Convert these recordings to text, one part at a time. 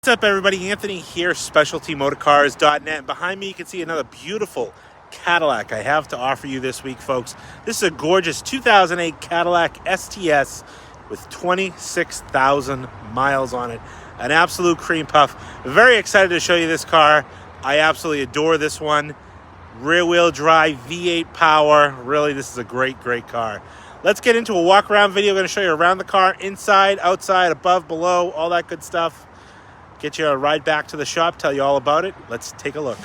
What's up, everybody? Anthony here, specialtymotorcars.net. Behind me, you can see another beautiful Cadillac I have to offer you this week, folks. This is a gorgeous 2008 Cadillac STS with 26,000 miles on it. An absolute cream puff. Very excited to show you this car. I absolutely adore this one. Rear-wheel drive, V8 power. Really, this is a great, great car. Let's get into a walk-around video. I'm going to show you around the car, inside, outside, above, below, all that good stuff. Get you a ride back to the shop, tell you all about it. Let's take a look.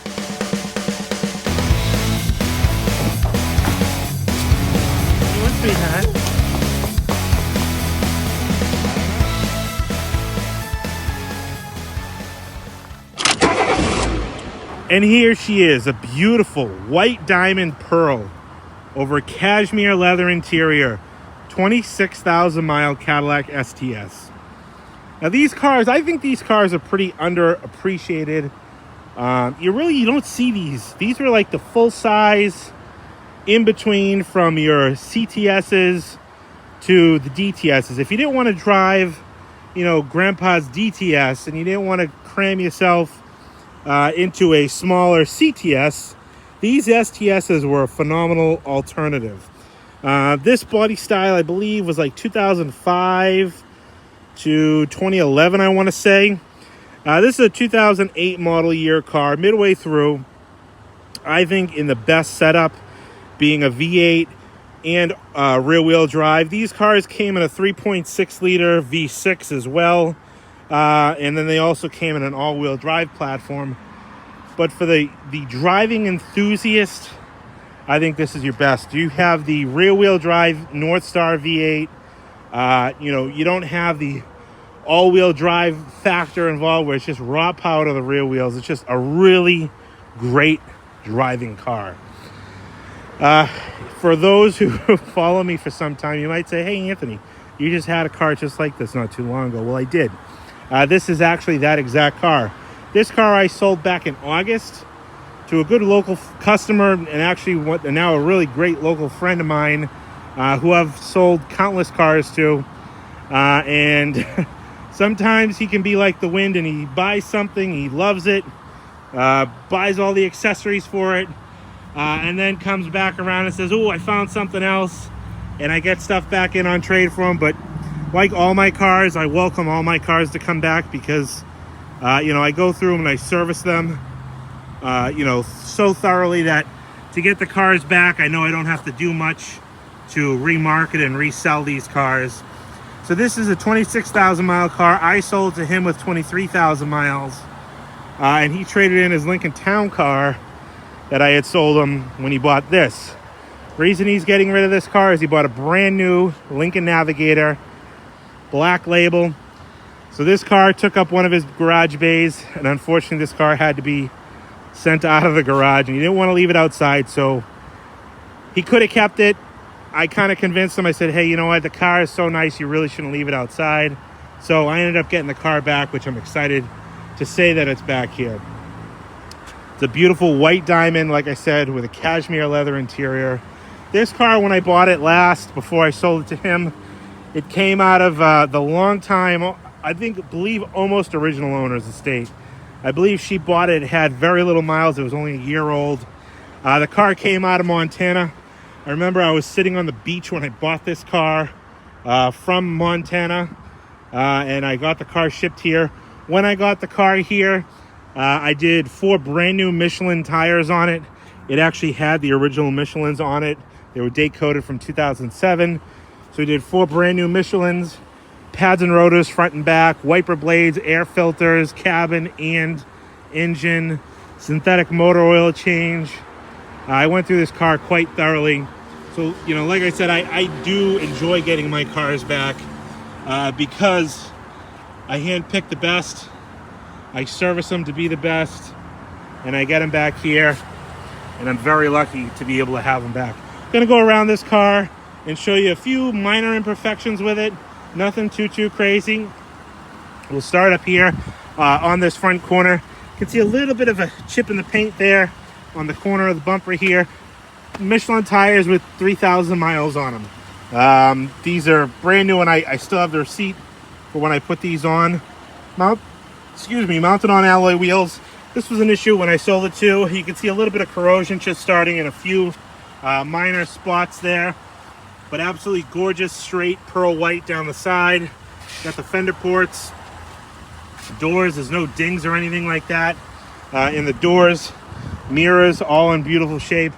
And here she is, a beautiful white diamond pearl over cashmere leather interior, 26,000 mile Cadillac STS. Now these cars, I think these cars are pretty underappreciated. You don't see these. These are like the full size in between from your CTSs to the DTSs. If you didn't want to drive, grandpa's DTS and you didn't want to cram yourself into a smaller CTS, these STSs were a phenomenal alternative. This body style, I believe, was like 2005 to 2011, I want to say. This is a 2008 model year car, midway through. I think in the best setup, being a V8 and rear-wheel drive. These cars came in a 3.6 liter V6 as well, and then they also came in an all-wheel drive platform. But for the driving enthusiast, I think this is your best. You have the rear-wheel drive Northstar V8. You don't have the all-wheel drive factor involved where it's just raw power to the rear wheels. It's just a really great driving car. For those who follow me for some time, you might say, hey, Anthony, you just had a car just like this not too long ago. Well, I did. This is actually that exact car. This car I sold back in August to a good local customer, and actually now a really great local friend of mine who I've sold countless cars to. And sometimes he can be like the wind, and he buys something, he loves it, buys all the accessories for it, and then comes back around and says, oh, I found something else, and I get stuff back in on trade for him. But like all my cars, I welcome all my cars to come back because, I go through them and I service them, so thoroughly that to get the cars back, I know I don't have to do much to remarket and resell these cars. So this is a 26,000 mile car. I sold to him with 23,000 miles. And he traded in his Lincoln Town car that I had sold him when he bought this. Reason he's getting rid of this car is he bought a brand new Lincoln Navigator, black label. So this car took up one of his garage bays, and unfortunately this car had to be sent out of the garage, and he didn't want to leave it outside, so he could have kept it. I kind of convinced him. I said, hey, you know what? The car is so nice, you really shouldn't leave it outside. So I ended up getting the car back, which I'm excited to say that it's back here. It's a beautiful white diamond, like I said, with a cashmere leather interior. This car, when I bought it last, before I sold it to him, it came out of the long time, believe almost original owner's estate. I believe she bought it, had very little miles. It was only a year old. The car came out of Montana. I remember I was sitting on the beach when I bought this car from Montana, and I got the car shipped here. When I got the car here, I did 4 brand new Michelin tires on it. It actually had the original Michelins on it. They were date coded from 2007. So we did 4 brand new Michelins, pads and rotors front and back, wiper blades, air filters, cabin and engine, synthetic motor oil change. I went through this car quite thoroughly. So, like I said, I do enjoy getting my cars back because I handpick the best. I service them to be the best, and I get them back here, and I'm very lucky to be able to have them back. I'm going to go around this car and show you a few minor imperfections with it. Nothing too crazy. We'll start up here on this front corner. You can see a little bit of a chip in the paint there on the corner of the bumper here. Michelin tires with 3,000 miles on them. These are brand new, and I still have the receipt for when I put these on. Mount. excuse me, mounted on alloy wheels. This was an issue when I sold it too. You can see a little bit of corrosion just starting in a few minor spots there, but absolutely gorgeous, straight pearl white down the side. Got the fender ports, doors, there's no dings or anything like that in the doors. Mirrors all in beautiful shape.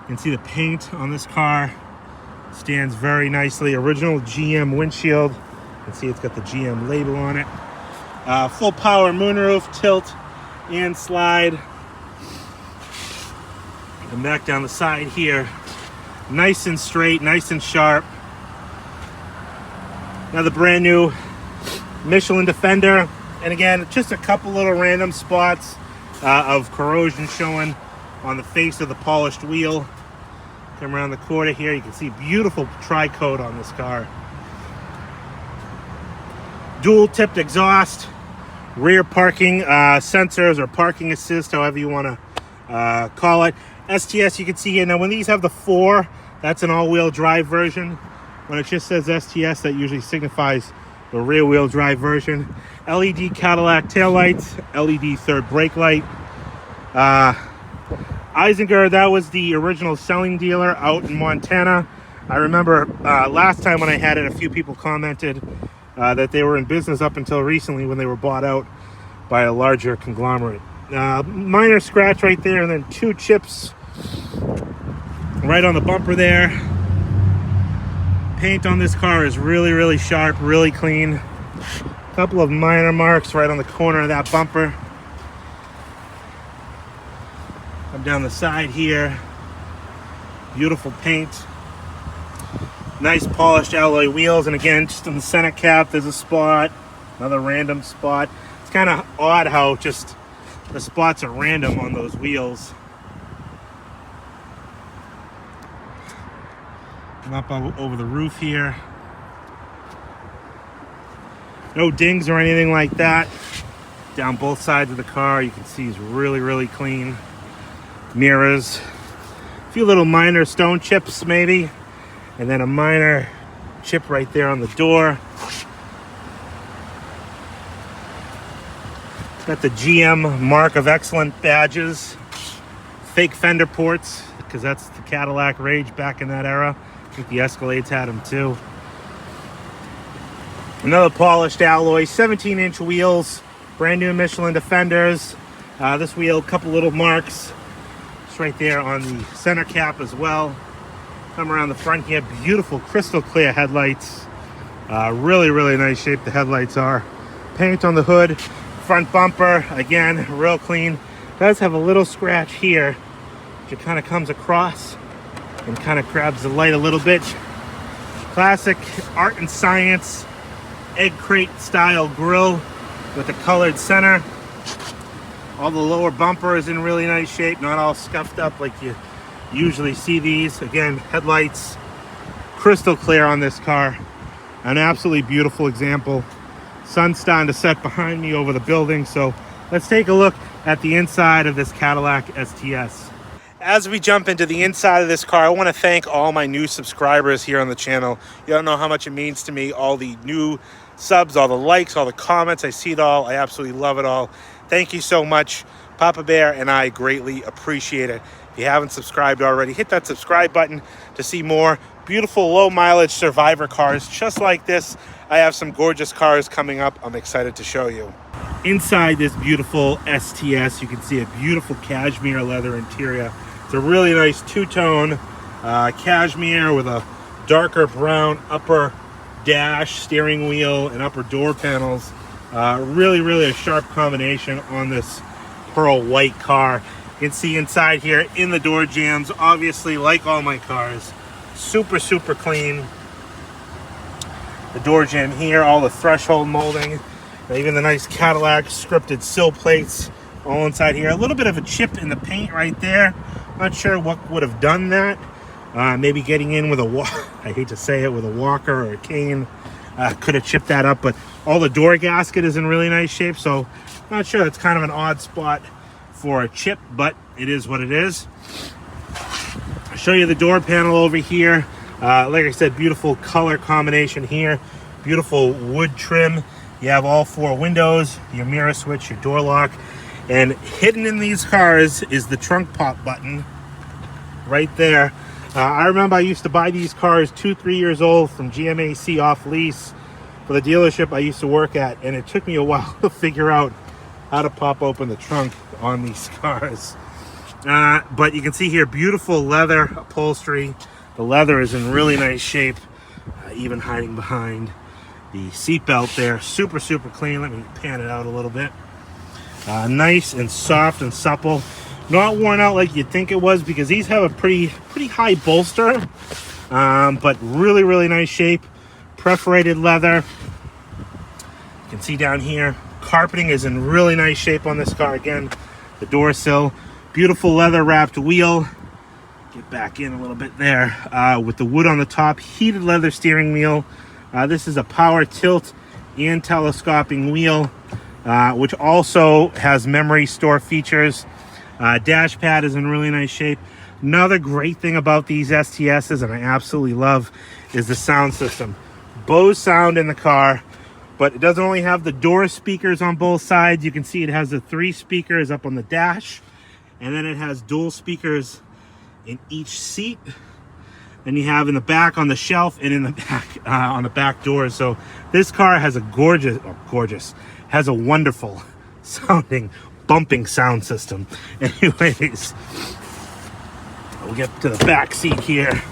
You can see the paint on this car stands very nicely. Original GM windshield. You can see it's got the GM label on it. Full power moonroof, tilt and slide. And back down the side here, nice and straight, nice and sharp. Now the brand new Michelin Defender, and again, just a couple little random spots of corrosion showing on the face of the polished wheel. Come around the corner here, you can see beautiful tri-coat on this car. Dual tipped exhaust, rear parking sensors or parking assist, however you want to call it. STS, you can see here. Now when these have the 4, that's an all-wheel drive version. When it just says STS, that usually signifies the rear-wheel drive version. LED Cadillac taillights, LED third brake light. Isinger, that was the original selling dealer out in Montana. I remember last time when I had it, a few people commented that they were in business up until recently when they were bought out by a larger conglomerate. Minor scratch right there, and then 2 chips right on the bumper there. Paint on this car is really, really sharp, really clean. A couple of minor marks right on the corner of that bumper. Come down the side here. Beautiful paint. Nice polished alloy wheels, and again, just in the center cap, there's a spot, another random spot. It's kind of odd how just the spots are random on those wheels. I'm up over the roof here. No dings or anything like that. Down both sides of the car, you can see it's really, really clean. Mirrors. A few little minor stone chips maybe. And then a minor chip right there on the door. Got the GM Mark of Excellent badges. Fake fender ports, because that's the Cadillac rage back in that era. I think the Escalades had them too. Another polished alloy, 17-inch wheels, brand new Michelin Defenders. This wheel, a couple little marks. It's right there on the center cap as well. Come around the front here, beautiful crystal clear headlights. Really, really nice shape the headlights are. Paint on the hood, front bumper, again, real clean. Does have a little scratch here, which it kind of comes across and kind of grabs the light a little bit. Classic art and science egg crate style grille with the colored center. All the lower bumper is in really nice shape, not all scuffed up like you usually see these. Again, headlights crystal clear on this car. An absolutely beautiful example. Sun's starting to set behind me over the building, so let's take a look at the inside of this Cadillac STS. As we jump into the inside of this car, I want to thank all my new subscribers here on the channel. You don't know how much it means to me. All the new subs, all the likes, all the comments. I see it all. I absolutely love it all. Thank you so much. Papa Bear and I greatly appreciate it. If you haven't subscribed already, hit that subscribe button to see more beautiful low mileage Survivor cars just like this. I have some gorgeous cars coming up. I'm excited to show you. Inside this beautiful STS, you can see a beautiful cashmere leather interior. It's a really nice two-tone cashmere with a darker brown upper dash, steering wheel, and upper door panels. Really, really a sharp combination on this pearl white car. You can see inside here in the door jambs, obviously like all my cars, super, super clean. The door jamb here, all the threshold molding, even the nice Cadillac scripted sill plates all inside here. A little bit of a chip in the paint right there. Not sure what would have done that. Maybe getting in with I hate to say it, with a walker or a cane could have chipped that up, but all the door gasket is in really nice shape, so not sure. It's kind of an odd spot for a chip, but it is what it is. I'll show you the door panel over here. Like I said, beautiful color combination here. Beautiful wood trim You have all 4 windows, your mirror switch, your door lock, and hidden in these cars is the trunk pop button right there. I remember I used to buy these cars 2-3 years old from GMAC off lease for the dealership I used to work at, and it took me a while to figure out how to pop open the trunk on these cars. But you can see here, beautiful leather upholstery. The leather is in really nice shape, even hiding behind the seatbelt there. Super, super clean. Let me pan it out a little bit. Nice and soft and supple. Not worn out like you'd think it was, because these have a pretty high bolster, but really, really nice shape. Perforated leather. You can see down here, carpeting is in really nice shape on this car. Again, the door sill, beautiful leather wrapped wheel. Get back in a little bit there, with the wood on the top, heated leather steering wheel. This is a power tilt and telescoping wheel, which also has memory store features. Dash pad is in really nice shape. Another great thing about these STSs, and I absolutely love, is the sound system. Bose sound in the car, but it doesn't only have the door speakers on both sides. You can see it has the 3 speakers up on the dash, and then it has dual speakers in each seat. Then you have in the back on the shelf and in the back on the back doors. So this car has a has a wonderful sounding bumping sound system. Anyways, we'll get to the back seat here.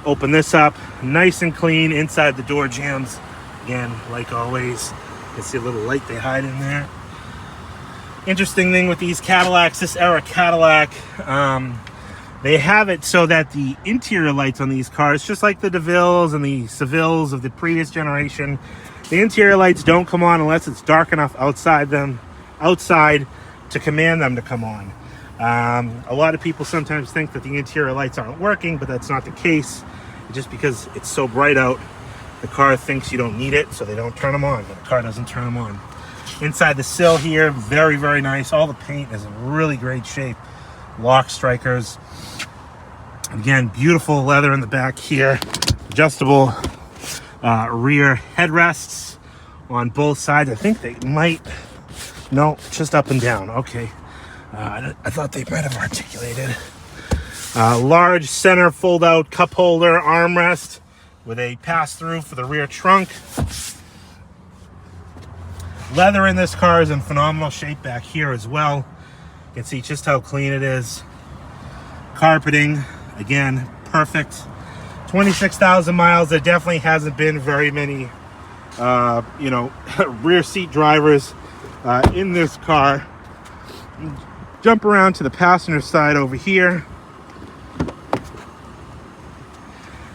Open this up, nice and clean. Inside the door jambs, again, like always. You can see a little light they hide in there. Interesting thing with these Cadillacs, this era Cadillac, they have it so that the interior lights on these cars, just like the Devilles and the Sevilles of the previous generation, the interior lights don't come on unless it's dark enough outside to command them to come on. A lot of people sometimes think that the interior lights aren't working, but that's not the case. Just because it's so bright out, the car thinks you don't need it, so they don't turn them on, but the car doesn't turn them on. Inside the sill here, very, very nice. All the paint is in really great shape. Lock strikers. Again, beautiful leather in the back here. Adjustable rear headrests on both sides. I think they might, no, just up and down. Okay. I thought they might have articulated. Large center fold-out cup holder armrest with a pass-through for the rear trunk. Leather in this car is in phenomenal shape back here as well. You can see just how clean it is. Carpeting, again, perfect. 26,000 miles. There definitely hasn't been very many, rear seat drivers in this car. Jump around to the passenger side over here.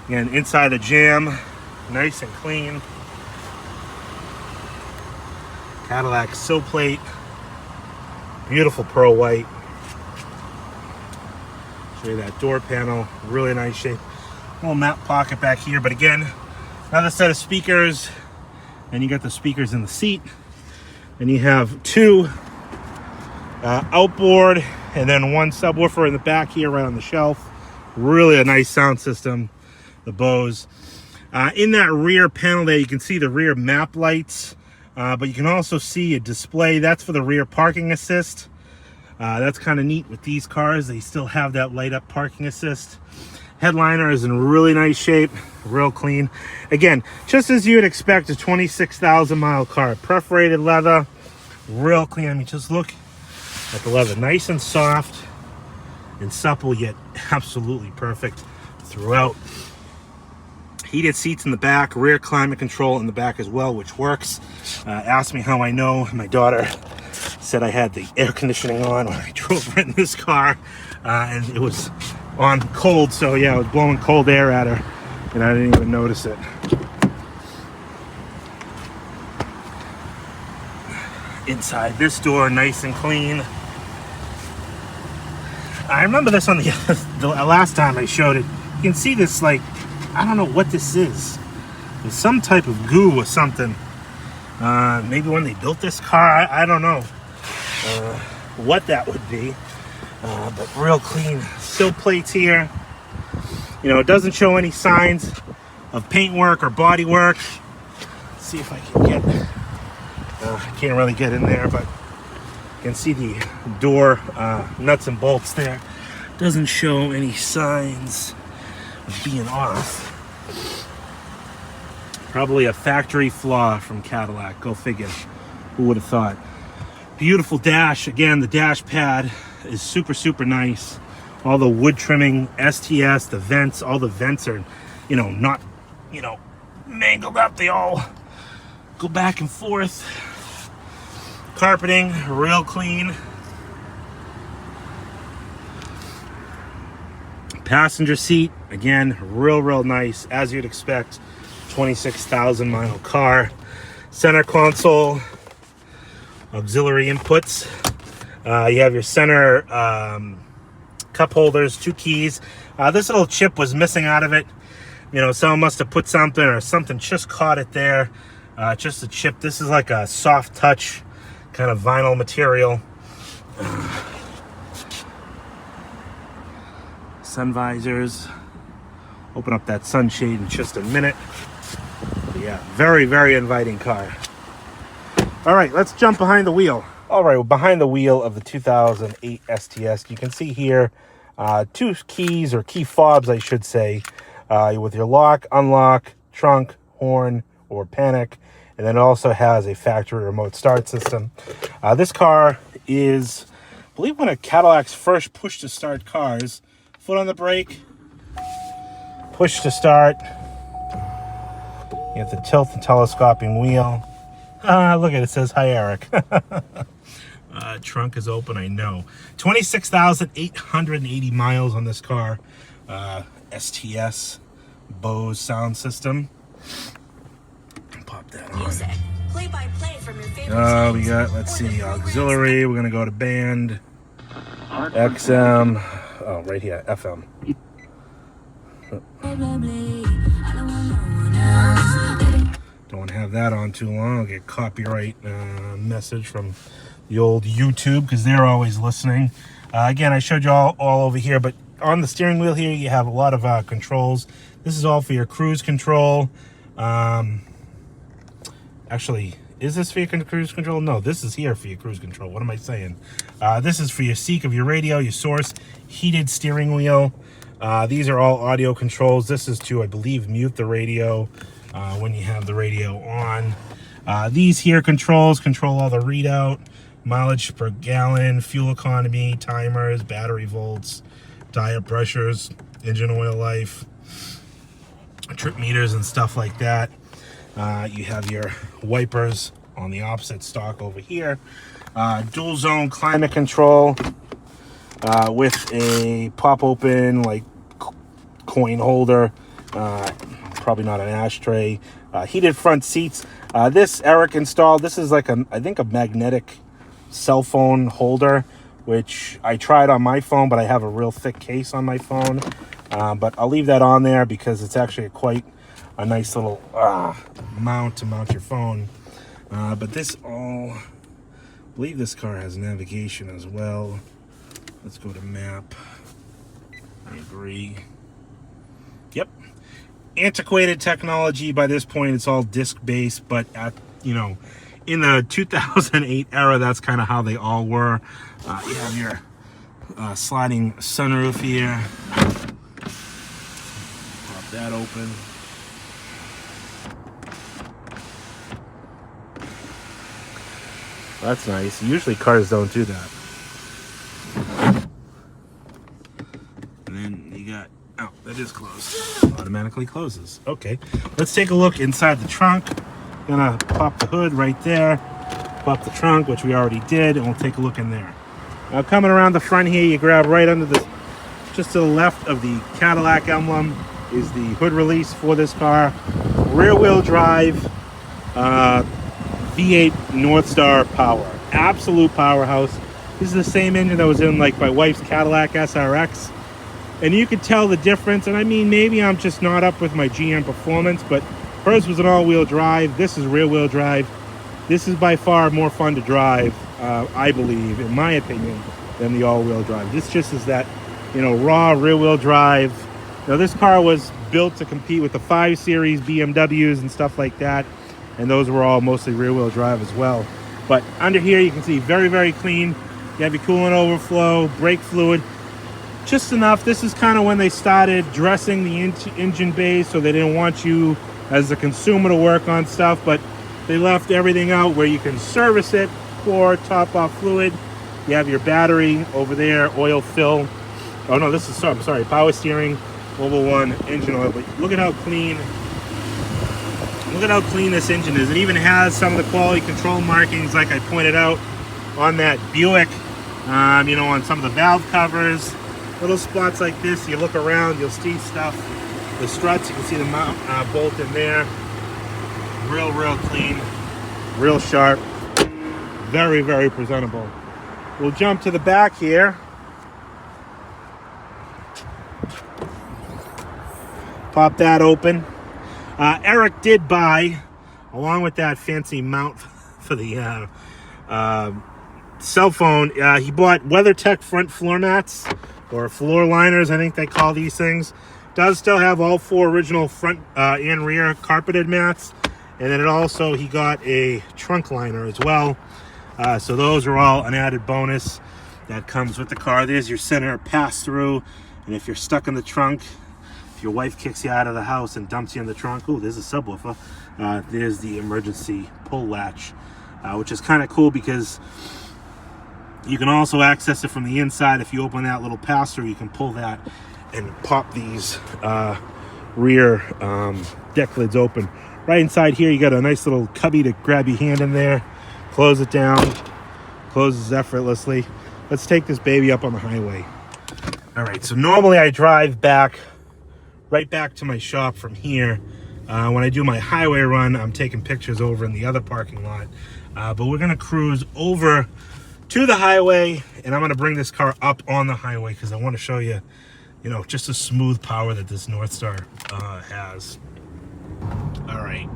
Again, inside the jam, nice and clean. Cadillac sill plate, beautiful pearl white. Show you that door panel, really nice shape. Little map pocket back here, but again, another set of speakers. And you got the speakers in the seat. And you have 2 outboard and then 1 subwoofer in the back here right on the shelf. Really a nice sound system, the Bose. In that rear panel there, you can see the rear map lights, but you can also see a display. That's for the rear parking assist. That's kind of neat with these cars. They still have that light up parking assist. Headliner is in really nice shape, real clean. Again, just as you would expect a 26,000 mile car. Perforated leather, real clean. I mean, just look at the leather, nice and soft and supple, yet absolutely perfect throughout. Heated seats in the back, rear climate control in the back as well, which works. Asked me how I know. My daughter said I had the air conditioning on when I drove in this car, and it was on cold, so yeah, I was blowing cold air at her, and I didn't even notice it. Inside this door, nice and clean. I remember this on the last time I showed it. You can see this, like, I don't know what this is. There's some type of goo or something. Maybe when they built this car, I don't know what that would be. But real clean sill plates here. You know, it doesn't show any signs of paint work or body work. Let's see if I can get I can't really get in there, but you can see the door nuts and bolts there. Doesn't show any signs of being off. Probably a factory flaw from Cadillac. Go figure. Who would have thought? Beautiful dash. Again, the dash pad is super, super nice. All the wood trimming, STS, the vents, all the vents are, you know, not, you know, mangled up. They all go back and forth. Carpeting, real clean. Passenger seat, again, real nice, as you'd expect. 26,000 mile car. Center console, auxiliary inputs. You have your center cup holders, 2 keys. This little chip was missing out of it. You know, someone must have put something, or something just caught it there. Just a chip. This is like a soft touch kind of vinyl material. Sun visors. Open up that sunshade in just a minute. But yeah, very inviting car. All right, let's jump behind the wheel. All right, well, behind the wheel of the 2008 STS, you can see here 2 keys, or key fobs, I should say, with your lock, unlock, trunk, horn, or panic. And then it also has a factory remote start system. This car is, I believe, one of Cadillac's first push-to-start cars. Foot on the brake, push to start. You have the tilt and telescoping wheel. Look at it, it says, "Hi, Eric." Trunk is open, I know. 26,880 miles on this car. STS Bose sound system. Pop that on. Music. Play by play from your favorite We got, let's see, auxiliary. We're gonna go to band. XM. Oh, right here, FM. Don't want to have that on too long. I'll get copyright message from the old YouTube, because they're always listening. Again, I showed you all over here, but on the steering wheel here, you have a lot of controls. This is all for your cruise control. Actually, is this for your cruise control? No, this is here for your cruise control. What am I saying? This is for your seek of your radio, your source, heated steering wheel. These are all audio controls. This is to, I believe, mute the radio when you have the radio on. These here controls control all the readout, mileage per gallon, fuel economy, timers, battery volts, tire pressures, engine oil life, trip meters and stuff like that. You have your wipers on the opposite stalk over here. Dual zone climate control with a pop open like coin holder, probably not an ashtray. Heated front seats. This Eric installed. This is like I think a magnetic cell phone holder, which I tried on my phone, but I have a real thick case on my phone. But I'll leave that on there because it's actually quite a nice little mount to mount your phone. But this all, I believe this car has navigation as well. Let's go to map. I agree. Yep. Antiquated technology by this point. It's all disc-based, but at, you know, in the 2008 era, that's kind of how they all were. You have your sliding sunroof here. Pop that open. That's nice. Usually cars don't do that. And then you got, oh, that is closed. Automatically closes. Okay. Let's take a look inside the trunk. Gonna pop the hood right there. Pop the trunk, which we already did, and we'll take a look in there. Now coming around the front here, you grab right under the, just to the left of the Cadillac emblem is the hood release for this car. Rear wheel drive. V8 Northstar power, absolute powerhouse. This is the same engine that was in like my wife's Cadillac SRX, and you could tell the difference. And I mean, maybe I'm just not up with my GM performance, but hers was an all-wheel drive. This is rear-wheel drive. This is by far more fun to drive, I believe, in my opinion, than the all-wheel drive. This just is that, you know, raw rear-wheel drive. Now, this car was built to compete with the 5 Series BMWs and stuff like that. And those were all mostly rear-wheel drive as well. But under here, you can see very, very clean. You have your coolant overflow, brake fluid, just enough. This is kind of when they started dressing the engine bay, so they didn't want you as the consumer to work on stuff, but they left everything out where you can service it, pour top off fluid. You have your battery over there, oil fill. Oh no, this is, I'm sorry, power steering, Mobil 1, engine oil. But look at how clean this engine is. It even has some of the quality control markings, like I pointed out on that Buick, you know, on some of the valve covers. Little spots like this, you look around, you'll see stuff. The struts, you can see the mount bolt in there. Real clean, real sharp, very, very presentable. We'll jump to the back here. Pop that open. Eric did buy, along with that fancy mount for the cell phone, he bought WeatherTech front floor mats, or floor liners, I think they call these things. Does still have all 4 original front and rear carpeted mats. And then he got a trunk liner as well. So those are all an added bonus that comes with the car. There's your center pass-through. And if you're stuck in the trunk, if your wife kicks you out of the house and dumps you in the trunk, oh, there's a subwoofer. There's the emergency pull latch, which is kind of cool because you can also access it from the inside. If you open that little pass-through, you can pull that and pop these rear deck lids open. Right inside here, you got a nice little cubby to grab your hand in there, close it down, closes effortlessly. Let's take this baby up on the highway. All right, so normally I drive right back to my shop from here. When I do my highway run, I'm taking pictures over in the other parking lot. But we're gonna cruise over to the highway, and I'm gonna bring this car up on the highway because I wanna show you, you know, just the smooth power that this Northstar has. All right,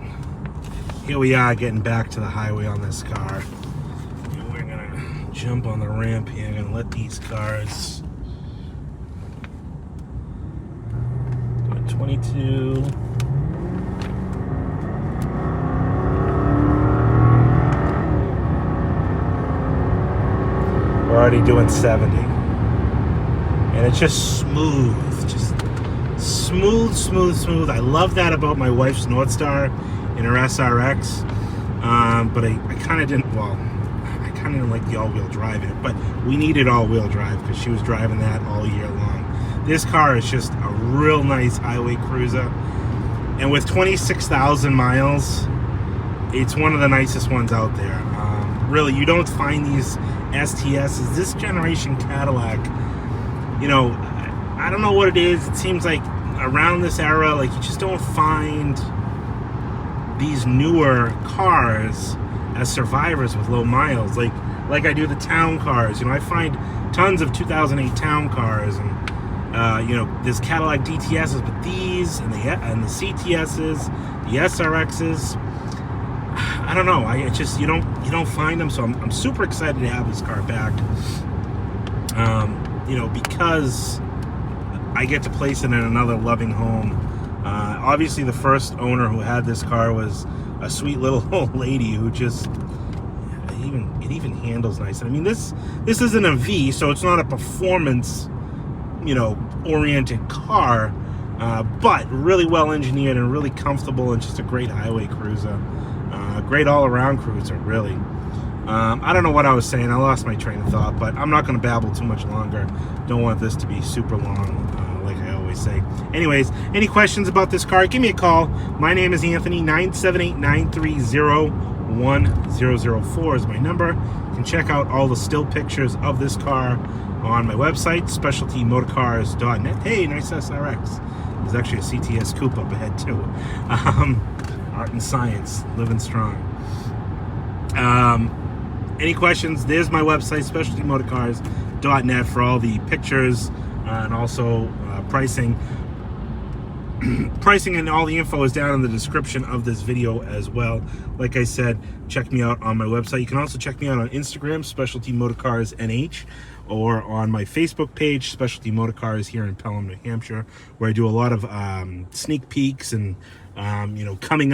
here we are getting back to the highway on this car. And we're gonna jump on the ramp here and let these cars go at 22. We're already doing 70. And it's just smooth, just smooth. I love that about my wife's Northstar in her SRX, but I kind of didn't, well, I kind of didn't like the all-wheel drive in it, but we needed all-wheel drive because she was driving that all year long. This car is just a real nice highway cruiser, and with 26,000 miles, it's one of the nicest ones out there. Really, you don't find these STSs, this generation Cadillac, you know, I don't know what it is. It seems like around this era, like, you just don't find these newer cars as survivors with low miles. Like I do the town cars. You know, I find tons of 2008 town cars, and you know, there's Cadillac DTSs, but these and the CTSs, the SRXs, I don't know. I just you don't find them. So I'm super excited to have this car back. You know, because I get to place it in another loving home. Obviously, the first owner who had this car was a sweet little old lady who just it even handles nice. I mean, this isn't a V, so it's not a performance, you know, oriented car, but really well engineered and really comfortable, and just a great highway cruiser, great all around cruiser, really. I don't know what I was saying. I lost my train of thought, but I'm not going to babble too much longer. Don't want this to be super long, like I always say. Anyways, any questions about this car, give me a call. My name is Anthony. 978-930-1004 is my number. You can check out all the still pictures of this car on my website, specialtymotorcars.net. Hey, nice SRX. There's actually a CTS coupe up ahead too. Art and science, living strong. Any questions? There's my website, specialtymotorcars.net, for all the pictures and also pricing. Pricing and all the info is down in the description of this video as well. Like I said, check me out on my website. You can also check me out on Instagram, Specialty Motorcars NH, or on my Facebook page, Specialty Motorcars here in Pelham, New Hampshire, where I do a lot of sneak peeks and coming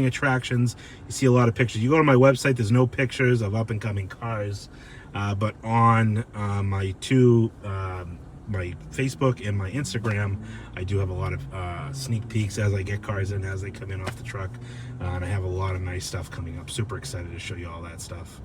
attractions. You see a lot of pictures. You go to my website, there's no pictures of up and coming cars, but on my Facebook and my Instagram, I do have a lot of sneak peeks as I get cars in, as they come in off the truck, and I have a lot of nice stuff coming up. Super excited to show you all that stuff.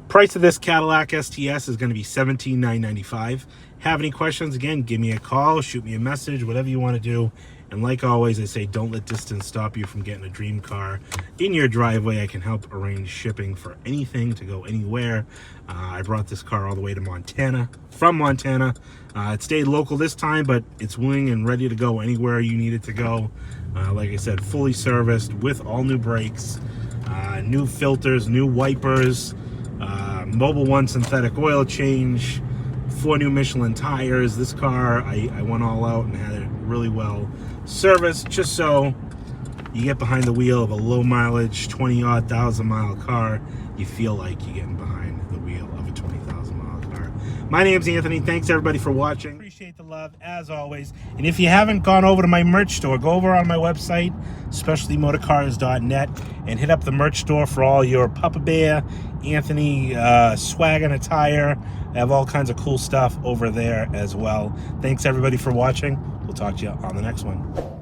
Price of this Cadillac STS is going to be $17,995. Have any questions, again, give me a call, shoot me a message, whatever you want to do. And like always, I say, don't let distance stop you from getting a dream car in your driveway. I can help arrange shipping for anything to go anywhere. I brought this car all the way to Montana, from Montana. It stayed local this time, but it's willing and ready to go anywhere you need it to go. Like I said, fully serviced with all new brakes, new filters, new wipers, Mobil 1 synthetic oil change, 4 new Michelin tires. This car, I went all out and had it really well serviced, just so you get behind the wheel of a low mileage 20-odd thousand mile car, you feel like you're getting behind the wheel of a 20,000 mile car. My name's Anthony. Thanks everybody for watching. Appreciate the love as always. And if you haven't gone over to my merch store, go over on my website, specialtymotorcars.net, and hit up the merch store for all your Papa Bear, Anthony swag and attire. I have all kinds of cool stuff over there as well. Thanks everybody for watching. We'll talk to you on the next one.